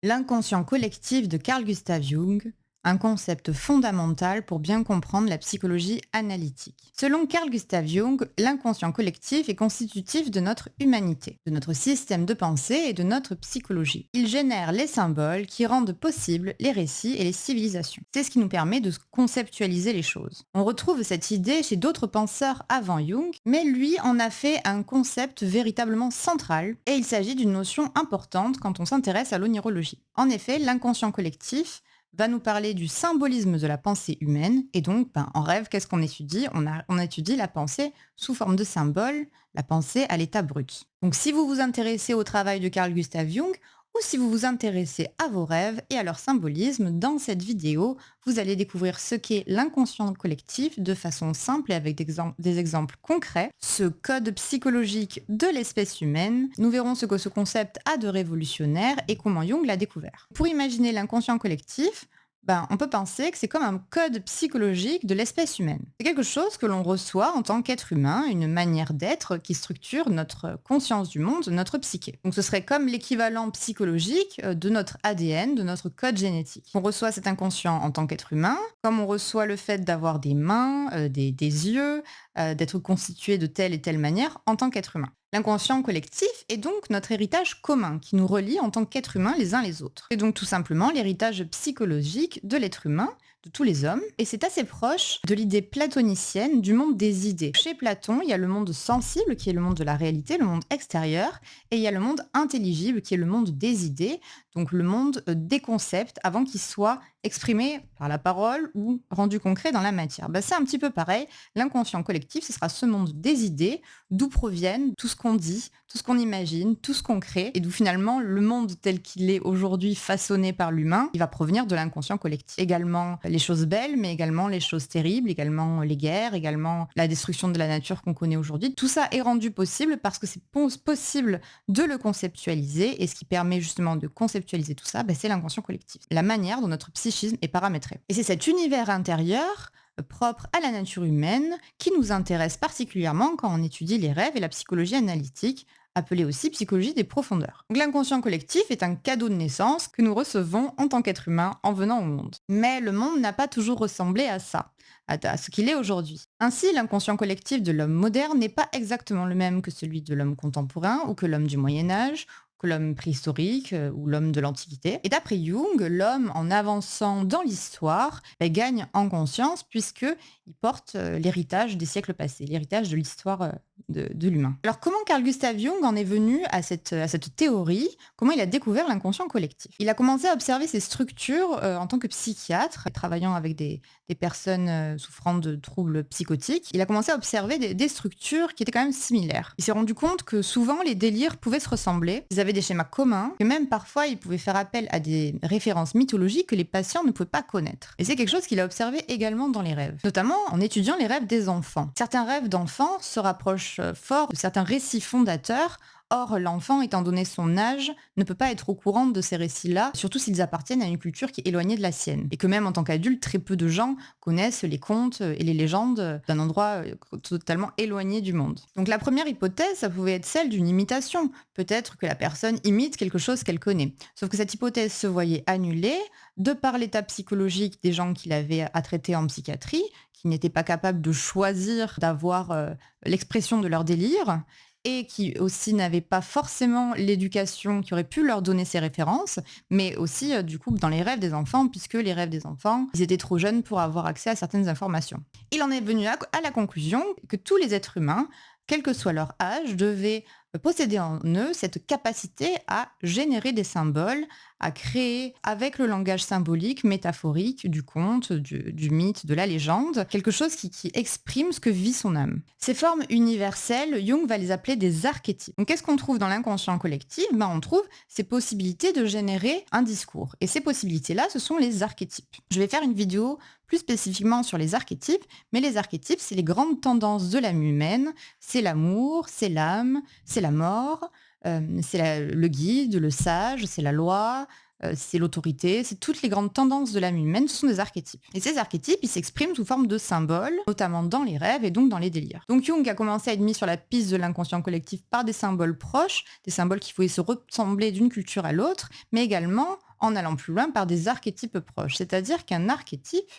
L'inconscient collectif de Carl Gustav Jung, un concept fondamental pour bien comprendre la psychologie analytique. Selon Carl Gustav Jung, l'inconscient collectif est constitutif de notre humanité, de notre système de pensée et de notre psychologie. Il génère les symboles qui rendent possibles les récits et les civilisations. C'est ce qui nous permet de conceptualiser les choses. On retrouve cette idée chez d'autres penseurs avant Jung, mais lui en a fait un concept véritablement central, et il s'agit d'une notion importante quand on s'intéresse à l'onirologie. En effet, l'inconscient collectif va nous parler du symbolisme de la pensée humaine. Et donc, en rêve, qu'est-ce qu'on étudie? On étudie la pensée sous forme de symboles, la pensée à l'état brut. Donc, si vous vous intéressez au travail de Carl Gustav Jung, ou si vous vous intéressez à vos rêves et à leur symbolisme, dans cette vidéo, vous allez découvrir ce qu'est l'inconscient collectif de façon simple et avec des exemples concrets, ce code psychologique de l'espèce humaine. Nous verrons ce que ce concept a de révolutionnaire et comment Jung l'a découvert. Pour imaginer l'inconscient collectif, on peut penser que c'est comme un code psychologique de l'espèce humaine. C'est quelque chose que l'on reçoit en tant qu'être humain, une manière d'être qui structure notre conscience du monde, notre psyché. Donc ce serait comme l'équivalent psychologique de notre ADN, de notre code génétique. On reçoit cet inconscient en tant qu'être humain, comme on reçoit le fait d'avoir des mains, des yeux, d'être constitué de telle et telle manière en tant qu'être humain. L'inconscient collectif est donc notre héritage commun qui nous relie en tant qu'êtres humains les uns les autres. C'est donc tout simplement l'héritage psychologique de l'être humain, de tous les hommes, et c'est assez proche de l'idée platonicienne du monde des idées. Chez Platon, il y a le monde sensible qui est le monde de la réalité, le monde extérieur, et il y a le monde intelligible qui est le monde des idées, donc le monde des concepts avant qu'ils soient exprimés par la parole ou rendus concrets dans la matière. C'est un petit peu pareil, l'inconscient collectif, ce sera ce monde des idées, d'où proviennent tout ce qu'on dit, tout ce qu'on imagine, tout ce qu'on crée, et d'où finalement le monde tel qu'il est aujourd'hui façonné par l'humain, il va provenir de l'inconscient collectif. Également les choses belles, mais également les choses terribles, également les guerres, également la destruction de la nature qu'on connaît aujourd'hui. Tout ça est rendu possible parce que c'est possible de le conceptualiser, et ce qui permet justement de conceptualiser tout ça, c'est l'inconscient collectif. La manière dont notre psychisme est paramétré. Et c'est cet univers intérieur propre à la nature humaine qui nous intéresse particulièrement quand on étudie les rêves et la psychologie analytique, appelée aussi psychologie des profondeurs. Donc l'inconscient collectif est un cadeau de naissance que nous recevons en tant qu'être humain en venant au monde. Mais le monde n'a pas toujours ressemblé à ça, à ce qu'il est aujourd'hui. Ainsi, l'inconscient collectif de l'homme moderne n'est pas exactement le même que celui de l'homme contemporain ou que l'homme du Moyen-Âge, que l'homme préhistorique ou l'homme de l'Antiquité. Et d'après Jung, l'homme, en avançant dans l'histoire, gagne en conscience puisqu'il porte l'héritage des siècles passés, l'héritage de l'histoire de l'humain. Alors comment Carl Gustav Jung en est venu à cette théorie? Comment il a découvert l'inconscient collectif? Il a commencé à observer ces structures en tant que psychiatre, travaillant avec des personnes souffrant de troubles psychotiques. Il a commencé à observer des structures qui étaient quand même similaires. Il s'est rendu compte que souvent les délires pouvaient se ressembler. Ils avaient des schémas communs, et même parfois ils pouvaient faire appel à des références mythologiques que les patients ne pouvaient pas connaître. Et c'est quelque chose qu'il a observé également dans les rêves, notamment en étudiant les rêves des enfants. Certains rêves d'enfants se rapprochent fort de certains récits fondateurs. Or, l'enfant, étant donné son âge, ne peut pas être au courant de ces récits-là, surtout s'ils appartiennent à une culture qui est éloignée de la sienne. Et que même en tant qu'adulte, très peu de gens connaissent les contes et les légendes d'un endroit totalement éloigné du monde. Donc la première hypothèse, ça pouvait être celle d'une imitation. Peut-être que la personne imite quelque chose qu'elle connaît. Sauf que cette hypothèse se voyait annulée de par l'état psychologique des gens qu'il avait à traiter en psychiatrie, qui n'étaient pas capables de choisir d'avoir l'expression de leur délire, et qui aussi n'avaient pas forcément l'éducation qui aurait pu leur donner ces références, mais aussi du coup dans les rêves des enfants, puisque les rêves des enfants, ils étaient trop jeunes pour avoir accès à certaines informations. Il en est venu à la conclusion que tous les êtres humains, quel que soit leur âge, devaient posséder en eux cette capacité à générer des symboles, à créer avec le langage symbolique, métaphorique, du conte, du mythe, de la légende, quelque chose qui exprime ce que vit son âme. Ces formes universelles, Jung va les appeler des archétypes. Donc qu'est-ce qu'on trouve dans l'inconscient collectif? On trouve ces possibilités de générer un discours. Et ces possibilités-là, ce sont les archétypes. Je vais faire une vidéo plus spécifiquement sur les archétypes, mais les archétypes, c'est les grandes tendances de l'âme humaine, c'est l'amour, c'est l'âme, c'est la mort, c'est le guide, le sage, c'est la loi, c'est l'autorité, c'est toutes les grandes tendances de l'âme humaine, ce sont des archétypes. Et ces archétypes, ils s'expriment sous forme de symboles, notamment dans les rêves et donc dans les délires. Donc Jung a commencé à être mis sur la piste de l'inconscient collectif par des symboles proches, des symboles qui pouvaient se ressembler d'une culture à l'autre, mais également en allant plus loin par des archétypes proches. C'est-à-dire qu'un archétype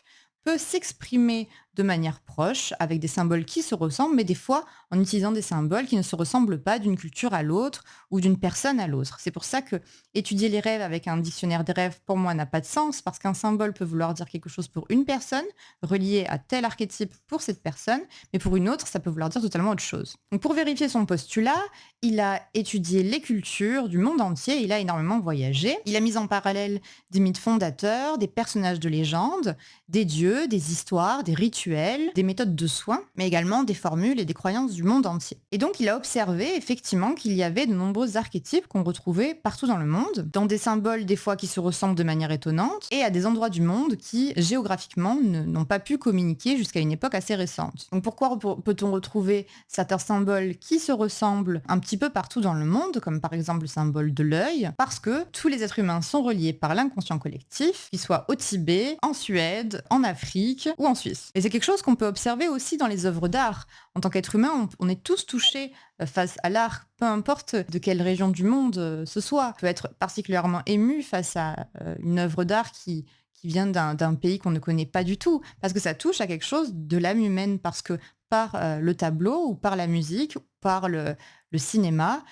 peut s'exprimer de manière proche, avec des symboles qui se ressemblent, mais des fois en utilisant des symboles qui ne se ressemblent pas d'une culture à l'autre ou d'une personne à l'autre. C'est pour ça que étudier les rêves avec un dictionnaire des rêves, pour moi, n'a pas de sens, parce qu'un symbole peut vouloir dire quelque chose pour une personne, relié à tel archétype pour cette personne, mais pour une autre, ça peut vouloir dire totalement autre chose. Donc pour vérifier son postulat, il a étudié les cultures du monde entier, il a énormément voyagé, il a mis en parallèle des mythes fondateurs, des personnages de légende, des dieux, des histoires, des rituels, des méthodes de soins, mais également des formules et des croyances du monde entier. Et donc il a observé effectivement qu'il y avait de nombreux archétypes qu'on retrouvait partout dans le monde, dans des symboles des fois qui se ressemblent de manière étonnante, et à des endroits du monde qui géographiquement n'ont pas pu communiquer jusqu'à une époque assez récente. Donc pourquoi peut-on retrouver certains symboles qui se ressemblent un petit peu partout dans le monde, comme par exemple le symbole de l'œil? Parce que tous les êtres humains sont reliés par l'inconscient collectif, qu'ils soient au Tibet, en Suède, en Afrique ou en Suisse. Et c'est quelque chose qu'on peut observer aussi dans les œuvres d'art. En tant qu'être humain, on est tous touchés face à l'art, peu importe de quelle région du monde ce soit. On peut être particulièrement ému face à une œuvre d'art qui vient d'un pays qu'on ne connaît pas du tout, parce que ça touche à quelque chose de l'âme humaine, parce que par le tableau ou par la musique, ou par le cinéma,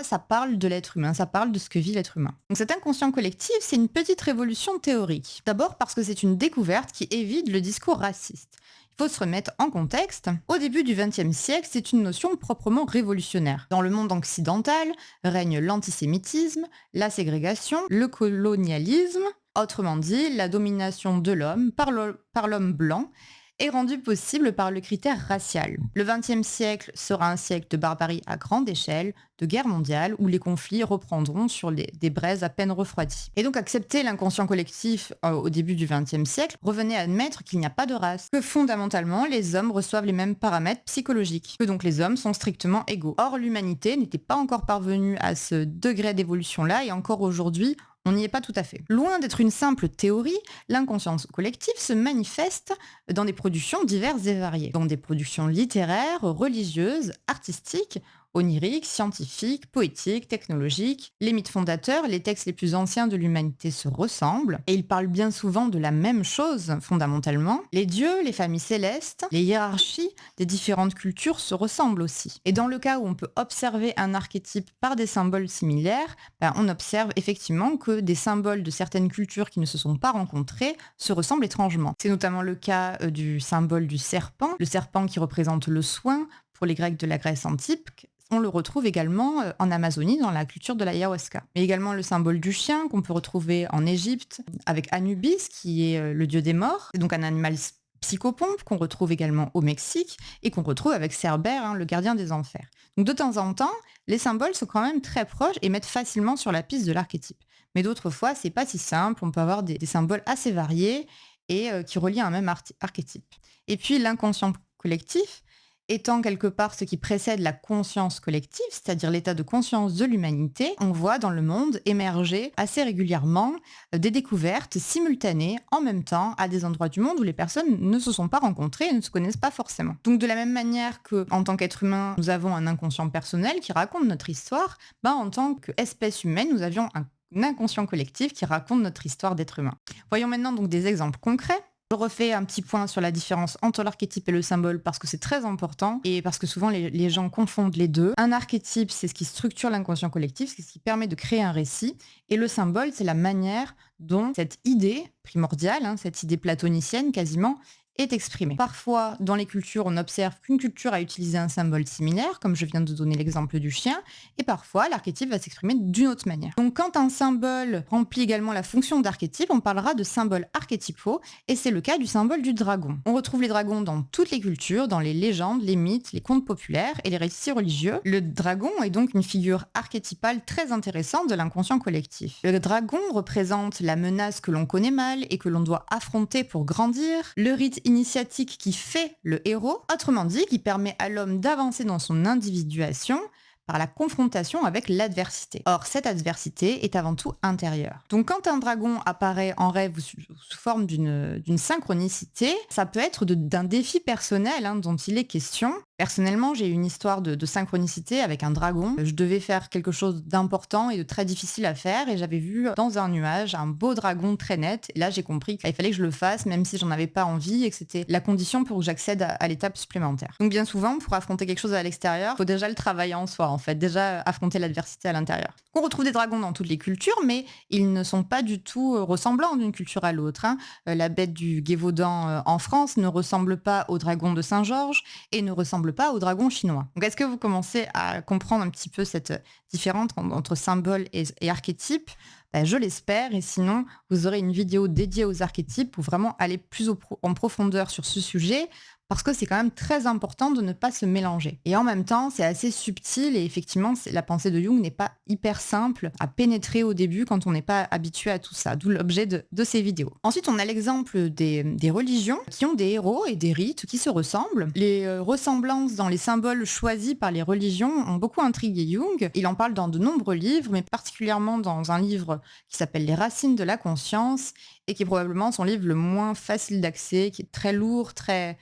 ça parle de l'être humain, ça parle de ce que vit l'être humain. Donc cet inconscient collectif, c'est une petite révolution théorique. D'abord parce que c'est une découverte qui évite le discours raciste. Il faut se remettre en contexte. Au début du XXe siècle, c'est une notion proprement révolutionnaire. Dans le monde occidental règne l'antisémitisme, la ségrégation, le colonialisme, autrement dit, la domination de l'homme par l'homme blanc est rendue possible par le critère racial. Le XXe siècle sera un siècle de barbarie à grande échelle, de guerre mondiale, où les conflits reprendront sur des braises à peine refroidies. Et donc accepter l'inconscient collectif au début du XXe siècle revenait à admettre qu'il n'y a pas de race, que fondamentalement les hommes reçoivent les mêmes paramètres psychologiques, que donc les hommes sont strictement égaux. Or l'humanité n'était pas encore parvenue à ce degré d'évolution-là, et encore aujourd'hui, on n'y est pas tout à fait. Loin d'être une simple théorie, l'inconscient collectif se manifeste dans des productions diverses et variées, dans des productions littéraires, religieuses, artistiques, oniriques, scientifiques, poétiques, technologiques. Les mythes fondateurs, les textes les plus anciens de l'humanité se ressemblent, et ils parlent bien souvent de la même chose, fondamentalement. Les dieux, les familles célestes, les hiérarchies des différentes cultures se ressemblent aussi. Et dans le cas où on peut observer un archétype par des symboles similaires, on observe effectivement que des symboles de certaines cultures qui ne se sont pas rencontrés se ressemblent étrangement. C'est notamment le cas du symbole du serpent, le serpent qui représente le soin pour les Grecs de la Grèce antique. On le retrouve également en Amazonie, dans la culture de l'ayahuasca. Mais également le symbole du chien qu'on peut retrouver en Égypte avec Anubis, qui est le dieu des morts. C'est donc un animal psychopompe qu'on retrouve également au Mexique et qu'on retrouve avec Cerbère, le gardien des enfers. Donc de temps en temps, les symboles sont quand même très proches et mettent facilement sur la piste de l'archétype. Mais d'autres fois, c'est pas si simple. On peut avoir des symboles assez variés et qui relient un même archétype. Et puis l'inconscient collectif, étant quelque part ce qui précède la conscience collective, c'est-à-dire l'état de conscience de l'humanité, on voit dans le monde émerger assez régulièrement des découvertes simultanées en même temps à des endroits du monde où les personnes ne se sont pas rencontrées et ne se connaissent pas forcément. Donc de la même manière qu'en tant qu'être humain, nous avons un inconscient personnel qui raconte notre histoire, en tant qu'espèce humaine, nous avions un inconscient collectif qui raconte notre histoire d'être humain. Voyons maintenant donc des exemples concrets. Je refais un petit point sur la différence entre l'archétype et le symbole parce que c'est très important et parce que souvent les gens confondent les deux. Un archétype, c'est ce qui structure l'inconscient collectif, c'est ce qui permet de créer un récit. Et le symbole, c'est la manière dont cette idée primordiale, cette idée platonicienne quasiment, est exprimée. Parfois, dans les cultures, on observe qu'une culture a utilisé un symbole similaire, comme je viens de donner l'exemple du chien, et parfois, l'archétype va s'exprimer d'une autre manière. Donc, quand un symbole remplit également la fonction d'archétype, on parlera de symboles archétypaux, et c'est le cas du symbole du dragon. On retrouve les dragons dans toutes les cultures, dans les légendes, les mythes, les contes populaires et les récits religieux. Le dragon est donc une figure archétypale très intéressante de l'inconscient collectif. Le dragon représente la menace que l'on connaît mal et que l'on doit affronter pour grandir, le rite initiatique qui fait le héros, autrement dit qui permet à l'homme d'avancer dans son individuation par la confrontation avec l'adversité. Or, cette adversité est avant tout intérieure. Donc quand un dragon apparaît en rêve sous forme d'une synchronicité, ça peut être d'un défi personnel dont il est question. Personnellement, j'ai eu une histoire de synchronicité avec un dragon. Je devais faire quelque chose d'important et de très difficile à faire et j'avais vu dans un nuage un beau dragon très net. Et là, j'ai compris qu'il fallait que je le fasse même si j'en avais pas envie et que c'était la condition pour que j'accède à l'étape supplémentaire. Donc bien souvent, pour affronter quelque chose à l'extérieur, il faut déjà le travailler en soi en fait, déjà affronter l'adversité à l'intérieur. On retrouve des dragons dans toutes les cultures, mais ils ne sont pas du tout ressemblants d'une culture à l'autre, hein. La bête du Gévaudan en France ne ressemble pas au dragon de Saint-Georges et ne ressemble pas au dragon chinois. Donc est-ce que vous commencez à comprendre un petit peu cette différence entre symboles et archétypes? Ben, je l'espère, et sinon, vous aurez une vidéo dédiée aux archétypes pour vraiment aller plus en profondeur sur ce sujet, parce que c'est quand même très important de ne pas se mélanger. Et en même temps, c'est assez subtil et effectivement, la pensée de Jung n'est pas hyper simple à pénétrer au début quand on n'est pas habitué à tout ça, d'où l'objet de ces vidéos. Ensuite, on a l'exemple des religions qui ont des héros et des rites qui se ressemblent. Les ressemblances dans les symboles choisis par les religions ont beaucoup intrigué Jung. Il en parle dans de nombreux livres, mais particulièrement dans un livre qui s'appelle Les Racines de la conscience et qui est probablement son livre le moins facile d'accès, qui est très lourd, très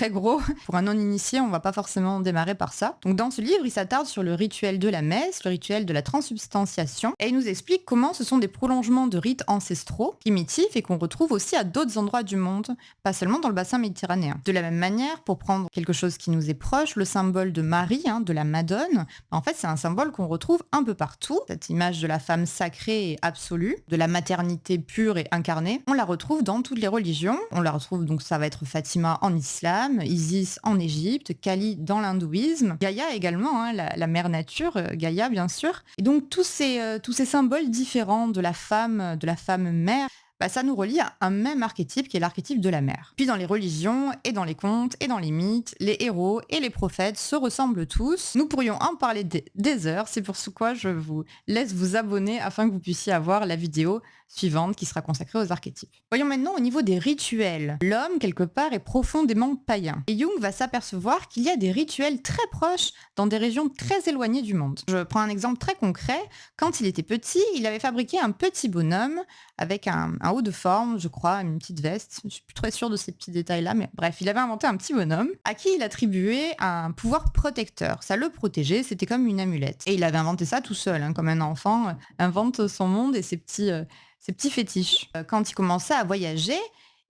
gros. Pour un non-initié, on va pas forcément démarrer par ça. Donc dans ce livre, il s'attarde sur le rituel de la messe, le rituel de la transsubstantiation, et il nous explique comment ce sont des prolongements de rites ancestraux, primitifs, et qu'on retrouve aussi à d'autres endroits du monde, pas seulement dans le bassin méditerranéen. De la même manière, pour prendre quelque chose qui nous est proche, le symbole de Marie, de la Madone, en fait c'est un symbole qu'on retrouve un peu partout. Cette image de la femme sacrée et absolue, de la maternité pure et incarnée, on la retrouve dans toutes les religions. On la retrouve, donc ça va être Fatima en Islam, Isis en Égypte, Kali dans l'hindouisme, Gaïa également, la mère nature, Gaïa bien sûr. Et donc tous ces symboles différents de la femme mère, ça nous relie à un même archétype qui est l'archétype de la mère. Puis dans les religions, et dans les contes, et dans les mythes, les héros et les prophètes se ressemblent tous. Nous pourrions en parler des heures, c'est pour ce quoi je vous laisse vous abonner afin que vous puissiez avoir la vidéo suivante qui sera consacrée aux archétypes. Voyons maintenant au niveau des rituels. L'homme, quelque part, est profondément païen. Et Jung va s'apercevoir qu'il y a des rituels très proches dans des régions très éloignées du monde. Je prends un exemple très concret. Quand il était petit, il avait fabriqué un petit bonhomme avec un haut de forme, je crois, une petite veste. Je suis plus très sûre de ces petits détails-là, mais bref, il avait inventé un petit bonhomme à qui il attribuait un pouvoir protecteur. Ça le protégeait, c'était comme une amulette. Et il avait inventé ça tout seul, comme un enfant invente son monde et ses petits fétiches. Quand il commençait à voyager,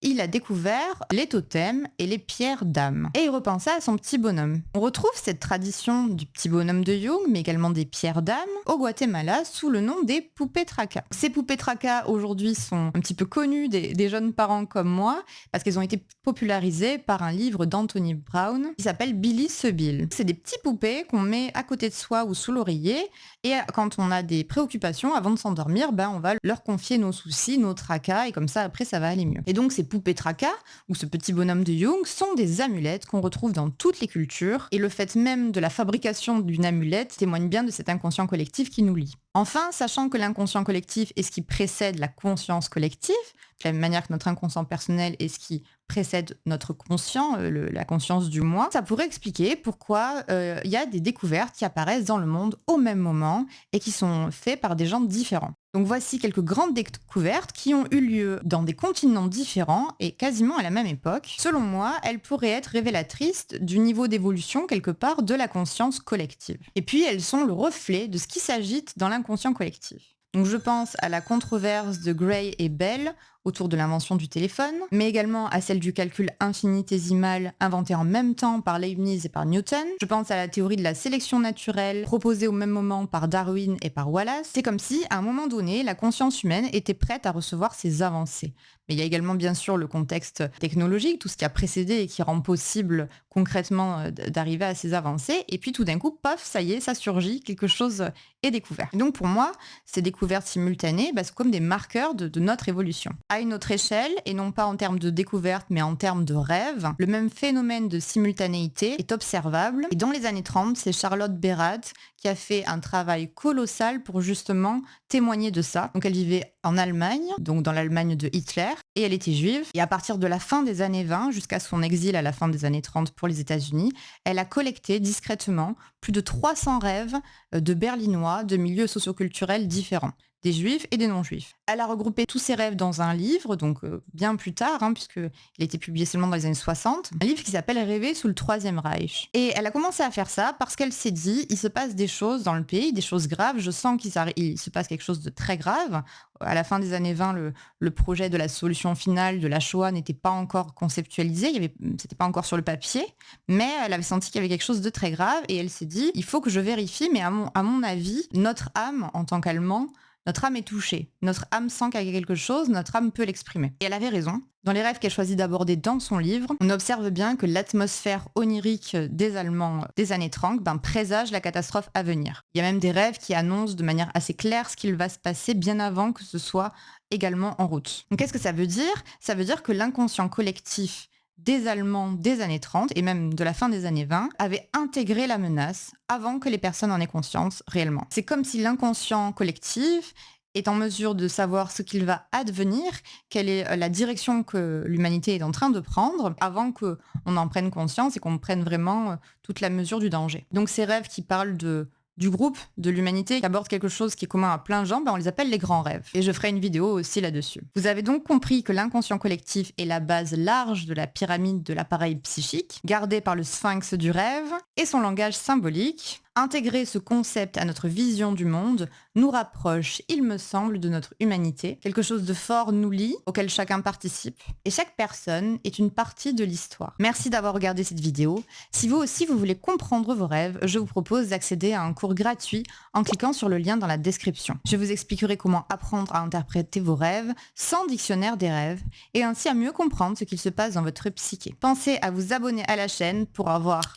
il a découvert les totems et les pierres d'âme. Et il repensait à son petit bonhomme. On retrouve cette tradition du petit bonhomme de Jung, mais également des pierres d'âme, au Guatemala sous le nom des poupées tracas. Ces poupées tracas, aujourd'hui, sont un petit peu connues des jeunes parents comme moi, parce qu'elles ont été popularisées par un livre d'Anthony Brown qui s'appelle Billy Sebil. C'est des petits poupées qu'on met à côté de soi ou sous l'oreiller, et quand on a des préoccupations, avant de s'endormir, on va leur confier nos soucis, nos tracas, et comme ça, après, ça va aller mieux. Et donc, ces poupées tracas, ou ce petit bonhomme de Jung, sont des amulettes qu'on retrouve dans toutes les cultures, et le fait même de la fabrication d'une amulette témoigne bien de cet inconscient collectif qui nous lie. Enfin, sachant que l'inconscient collectif est ce qui précède la conscience collective, de la même manière que notre inconscient personnel est ce qui précède notre conscient, la conscience du moi, ça pourrait expliquer pourquoi il y a des découvertes qui apparaissent dans le monde au même moment et qui sont faites par des gens différents. Donc voici quelques grandes découvertes qui ont eu lieu dans des continents différents et quasiment à la même époque. Selon moi, elles pourraient être révélatrices du niveau d'évolution quelque part de la conscience collective. Et puis elles sont le reflet de ce qui s'agite dans l'inconscient collectif. Donc je pense à la controverse de Gray et Bell autour de l'invention du téléphone, mais également à celle du calcul infinitésimal inventé en même temps par Leibniz et par Newton. Je pense à la théorie de la sélection naturelle proposée au même moment par Darwin et par Wallace. C'est comme si, à un moment donné, la conscience humaine était prête à recevoir ces avancées. Mais il y a également bien sûr le contexte technologique, tout ce qui a précédé et qui rend possible concrètement d'arriver à ces avancées. Et puis tout d'un coup, paf, ça y est, ça surgit, quelque chose est découvert. Et donc pour moi, ces découvertes simultanées, c'est comme des marqueurs de notre évolution. À une autre échelle, et non pas en termes de découverte, mais en termes de rêve, le même phénomène de simultanéité est observable. Et dans les années 30, c'est Charlotte Beradt qui a fait un travail colossal pour justement témoigner de ça. Donc elle vivait en Allemagne, donc dans l'Allemagne de Hitler, et elle était juive. Et à partir de la fin des années 20 jusqu'à son exil à la fin des années 30 pour les États-Unis, elle a collecté discrètement plus de 300 rêves de Berlinois de milieux socioculturels différents. des juifs et des non-juifs. Elle a regroupé tous ses rêves dans un livre, donc bien plus tard, puisqu'il a été publié seulement dans les années 60, un livre qui s'appelle Rêver sous le Troisième Reich. Et elle a commencé à faire ça parce qu'elle s'est dit, il se passe des choses dans le pays, des choses graves, je sens qu'il se passe quelque chose de très grave. À la fin des années 20, le projet de la solution finale de la Shoah n'était pas encore conceptualisé, c'était pas encore sur le papier, mais elle avait senti qu'il y avait quelque chose de très grave et elle s'est dit, il faut que je vérifie, mais à mon avis, notre âme, en tant qu'Allemand, notre âme est touchée. Notre âme sent qu'il y a quelque chose, notre âme peut l'exprimer. Et elle avait raison. Dans les rêves qu'elle choisit d'aborder dans son livre, on observe bien que l'atmosphère onirique des Allemands des années 30 présage la catastrophe à venir. Il y a même des rêves qui annoncent de manière assez claire ce qu'il va se passer bien avant que ce soit également en route. Donc qu'est-ce que ça veut dire ? Ça veut dire que l'inconscient collectif des Allemands des années 30 et même de la fin des années 20 avait intégré la menace avant que les personnes en aient conscience réellement. C'est comme si l'inconscient collectif est en mesure de savoir ce qu'il va advenir, quelle est la direction que l'humanité est en train de prendre avant qu'on en prenne conscience et qu'on prenne vraiment toute la mesure du danger. Donc ces rêves qui parlent du groupe, de l'humanité, qui aborde quelque chose qui est commun à plein de gens, on les appelle les grands rêves. Et je ferai une vidéo aussi là-dessus. Vous avez donc compris que l'inconscient collectif est la base large de la pyramide de l'appareil psychique, gardée par le sphinx du rêve et son langage symbolique. Intégrer ce concept à notre vision du monde nous rapproche, il me semble, de notre humanité. Quelque chose de fort nous lie, auquel chacun participe. Et chaque personne est une partie de l'histoire. Merci d'avoir regardé cette vidéo. Si vous aussi vous voulez comprendre vos rêves, je vous propose d'accéder à un cours gratuit en cliquant sur le lien dans la description. Je vous expliquerai comment apprendre à interpréter vos rêves sans dictionnaire des rêves et ainsi à mieux comprendre ce qu'il se passe dans votre psyché. Pensez à vous abonner à la chaîne pour avoir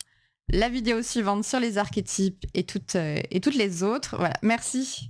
la vidéo suivante sur les archétypes et toutes les autres. Voilà, merci.